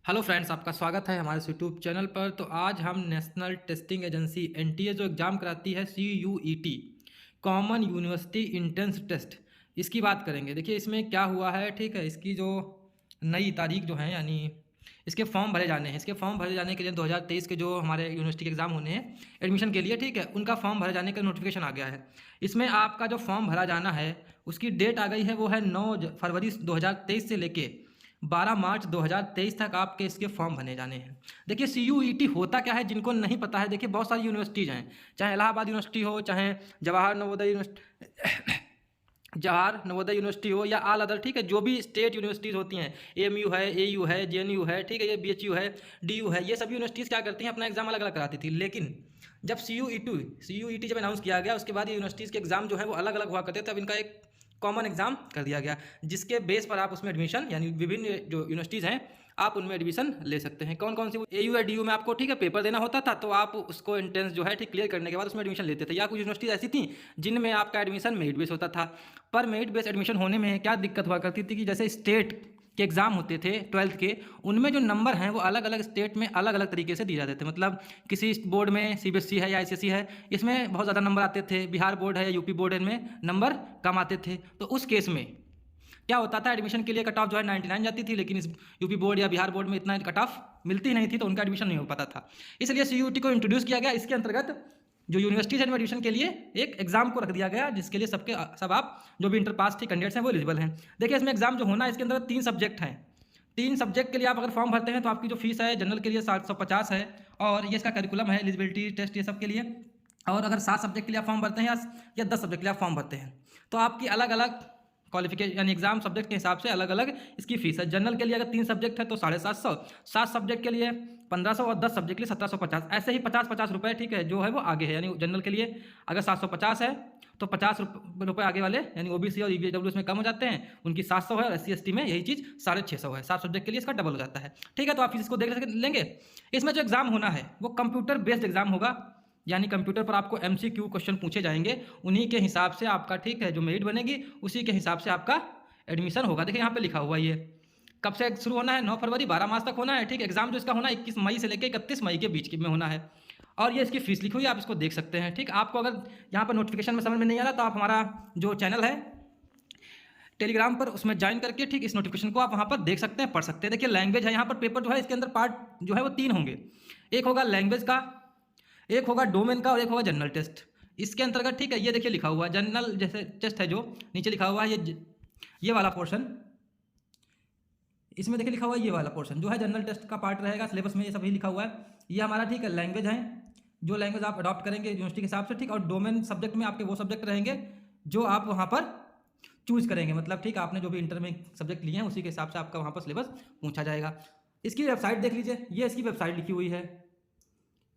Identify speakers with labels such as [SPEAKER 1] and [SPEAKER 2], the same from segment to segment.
[SPEAKER 1] Hello friends, आपका स्वागत है हमारे यूट्यूब चैनल पर। तो आज हम नेशनल टेस्टिंग एजेंसी एनटीए जो एग्ज़ाम कराती है CUET common university entrance test, इसकी बात करेंगे। देखिए इसमें क्या हुआ है, ठीक है। इसकी जो नई तारीख जो है, यानी इसके फॉर्म भरे जाने हैं। इसके फॉर्म भरे जाने के लिए 2023 के जो हमारे यूनिवर्सिटी के एग्ज़ाम होने हैं एडमिशन के लिए, ठीक है, उनका फॉर्म भरे जाने का नोटिफिकेशन आ गया है। इसमें आपका जो फॉर्म भरा जाना है उसकी डेट आ गई है, वो है 9 फरवरी 2023 से लेके 12 मार्च 2023 तक आपके इसके फॉर्म भरे जाने हैं। देखिए CUET होता क्या है, जिनको नहीं पता है, देखिए बहुत सारी यूनिवर्सिटीज़ हैं, चाहे इलाहाबाद यूनिवर्सिटी हो, चाहे जवाहर नवोदय यूनिवर्सिटी हो, या आल अदर, ठीक है, जो भी स्टेट यूनिवर्सिटीज़ होती हैं, AMU है, AU है, JNU है, ठीक है, ये BHU है, DU है, ये सभी यूनिवर्सिटीज़ क्या करती हैं, अपना एग्जाम अलग अलग कराती थी। लेकिन जब CUET जब अनाउंस किया गया, उसके बाद ये यूनिवर्सिटीज़ के एग्जाम जो है वो अलग अलग हुआ करते थे। अब इनका एक कॉमन एग्जाम कर दिया गया, जिसके बेस पर आप उसमें एडमिशन, यानी विभिन्न जो यूनिवर्सिटीज़ हैं आप उनमें एडमिशन ले सकते हैं। कौन कौन सी? AU या DU में आपको, ठीक है, पेपर देना होता था, तो आप उसको एंट्रेंस जो है, ठीक, क्लियर करने के बाद उसमें एडमिशन लेते थे। या कुछ यूनिवर्सिटीज़ ऐसी थी जिनमें आपका एडमिशन मेरिट बेस होता था। पर मेरिट बेस एडमिशन होने में क्या दिक्कत हुआ करती थी कि जैसे स्टेट के एग्ज़ाम होते थे 12th के, उनमें जो नंबर हैं वो अलग अलग स्टेट में अलग अलग तरीके से दिए जाते थे। मतलब किसी बोर्ड में CBSE है या ICSE है, इसमें बहुत ज़्यादा नंबर आते थे, बिहार बोर्ड है या यूपी बोर्ड है, इनमें नंबर कम आते थे। तो उस केस में क्या होता था, एडमिशन के लिए कट ऑफ जो है 99 जाती थी, लेकिन इस यूपी बोर्ड या बिहार बोर्ड में इतना कट ऑफ मिलती नहीं थी, तो उनका एडमिशन नहीं हो पाता था। इसलिए CUET को इंट्रोड्यूस किया गया। इसके अंतर्गत जो यूनिवर्सिटीज़ है एडमिशन के लिए एक एग्जाम को रख दिया गया, जिसके लिए सब आप जो भी इंटर पास थी कैंडिडेट्स हैं वो एलिजिबल हैं। देखिए इसमें एग्जाम जो होना है, इसके अंदर 3 सब्जेक्ट हैं। 3 सब्जेक्ट के लिए आप अगर फॉर्म भरते हैं तो आपकी जो फीस है जनरल के लिए 750 है, और ये इसका करिकुलम है, एलिजिबिलिटी टेस्ट ये सब के लिए। और अगर 7 सब्जेक्ट के लिए आप फॉर्म भरते हैं या 10 सब्जेक्ट के लिए आप फॉर्म भरते हैं, तो आपकी अलग अलग क्वालिफिकेशन, यानी एग्जाम सब्जेक्ट के हिसाब से अलग अलग इसकी फीस है। जनरल के लिए अगर 3 सब्जेक्ट है तो 750, 7 सब्जेक्ट के लिए 1500 और 10 सब्जेक्ट के लिए 1750। ऐसे ही 50-50 रुपये, ठीक है, जो है वो आगे है। यानी जनरल के लिए अगर 750 है तो 50 रुपये आगे वाले, यानी OBC और EWS में कम हो जाते हैं, उनकी 700 है, और SC/ST में यही चीज़ 650 है। 7 सब्जेक्ट के लिए इसका डबल हो जाता है, ठीक है। तो आप इसको देख लेंगे। इसमें जो एग्जाम होना है वो कंप्यूटर बेस्ड एग्जाम होगा, यानी कंप्यूटर पर आपको MCQ क्वेश्चन पूछे जाएंगे, उन्हीं के हिसाब से आपका, ठीक है, जो मेरिट बनेगी उसी के हिसाब से आपका एडमिशन होगा। देखिए यहाँ पे लिखा हुआ ये कब से शुरू होना है, 9 फरवरी 12 मार्च तक होना है, ठीक। एग्जाम जो इसका होना है 21 मई से लेकर 31 मई के बीच में होना है, और ये इसकी फीस लिखी हुई है, आप इसको देख सकते हैं, ठीक। आपको अगर यहाँ पर नोटिफिकेशन में समझ में नहीं आ रहा तो आप हमारा जो चैनल है टेलीग्राम पर, उसमें ज्वाइन करके, ठीक, इस नोटिफिकेशन को आप वहाँ पर देख सकते हैं, पढ़ सकते हैं। देखिए लैंग्वेज है यहाँ पर, पेपर जो है इसके अंदर पार्ट जो है वो 3 होंगे। एक होगा लैंग्वेज का, एक होगा डोमेन का, और एक होगा जनरल टेस्ट। इसके अंतर्गत, ठीक है, ये देखिए लिखा हुआ है जनरल जैसे टेस्ट है, जो नीचे लिखा हुआ है ये वाला पोर्शन, इसमें देखिए लिखा हुआ है ये वाला पोर्शन जो है जनरल टेस्ट का पार्ट रहेगा। सिलेबस में ये सभी लिखा हुआ है। ये हमारा, ठीक है, लैंग्वेज है, जो लैंग्वेज आप अडॉप्ट करेंगे यूनिवर्सिटी के हिसाब से, ठीक। और डोमेन सब्जेक्ट में आपके वो सब्जेक्ट रहेंगे जो आप वहाँ पर चूज करेंगे, मतलब, ठीक, आपने जो भी इंटर में सब्जेक्ट लिए हैं उसी के हिसाब से आपका वहाँ पर सिलेबस पूछा जाएगा। इसकी वेबसाइट देख लीजिए, ये इसकी वेबसाइट लिखी हुई है।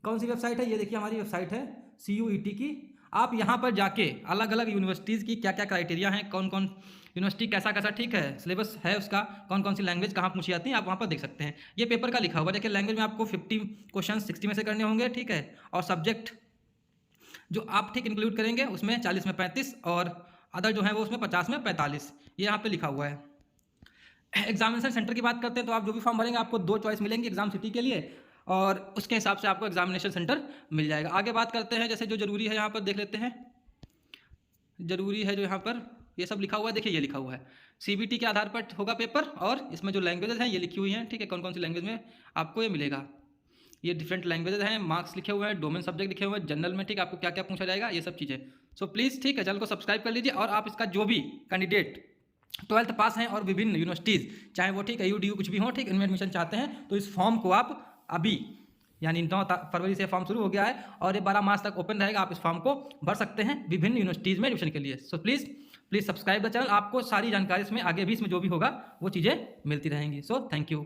[SPEAKER 1] कौन सी वेबसाइट है? ये देखिए हमारी वेबसाइट है CUET की। आप यहाँ पर जाके अलग अलग यूनिवर्सिटीज़ की क्या क्या क्राइटेरिया हैं, कौन कौन यूनिवर्सिटी कैसा कैसा, ठीक है, सिलेबस है उसका, कौन कौन सी लैंग्वेज कहाँ पूछी जाती है, आप वहाँ पर देख सकते हैं। ये पेपर का लिखा हुआ है। देखिए लैंग्वेज में आपको 50 क्वेश्चन 60 में से करने होंगे, ठीक है। और सब्जेक्ट जो आप, ठीक, इंक्लूड करेंगे उसमें 40 में 35, और अदर जो है वो उसमें 50 में 45, ये यहाँ पर लिखा हुआ है। एग्जामिनेशन सेंटर की बात करते हैं तो आप जो भी फॉर्म भरेंगे आपको 2 चॉइस मिलेंगी एग्जाम सिटी के लिए, और उसके हिसाब से आपको एग्जामिनेशन सेंटर मिल जाएगा। आगे बात करते हैं, जैसे जो जरूरी है यहाँ पर देख लेते हैं। जरूरी है जो यहाँ पर ये सब लिखा हुआ है, देखिए ये लिखा हुआ है CBT के आधार पर होगा पेपर, और इसमें जो लैंग्वेजेस हैं ये लिखी हुई हैं, ठीक है, कौन कौन सी लैंग्वेज में आपको ये मिलेगा। ये डिफरेंट लैंग्वेजेस हैं, मार्क्स लिखे हुए हैं, डोमेन सब्जेक्ट लिखे हुए हैं, जनरल में, ठीक, आपको क्या क्या पूछा जाएगा, ये सब चीज़ें। सो प्लीज़, ठीक है, चैनल को सब्सक्राइब कर लीजिए। और आप इसका जो भी कैंडिडेट 12th पास हैं और विभिन्न यूनिवर्सिटीज़, चाहे वो, ठीक, AU DU कुछ भी हो, ठीक, इनमें एडमिशन चाहते हैं, तो इस फॉर्म को आप अभी, यानी 9 फरवरी से फॉर्म शुरू हो गया है और ये 12 मार्च तक ओपन रहेगा, आप इस फॉर्म को भर सकते हैं विभिन्न यूनिवर्सिटीज़ में एडमिशन के लिए। So please subscribe the channel. आपको सारी जानकारी इसमें आगे भी, इसमें जो भी होगा वो चीज़ें मिलती रहेंगी। So thank you.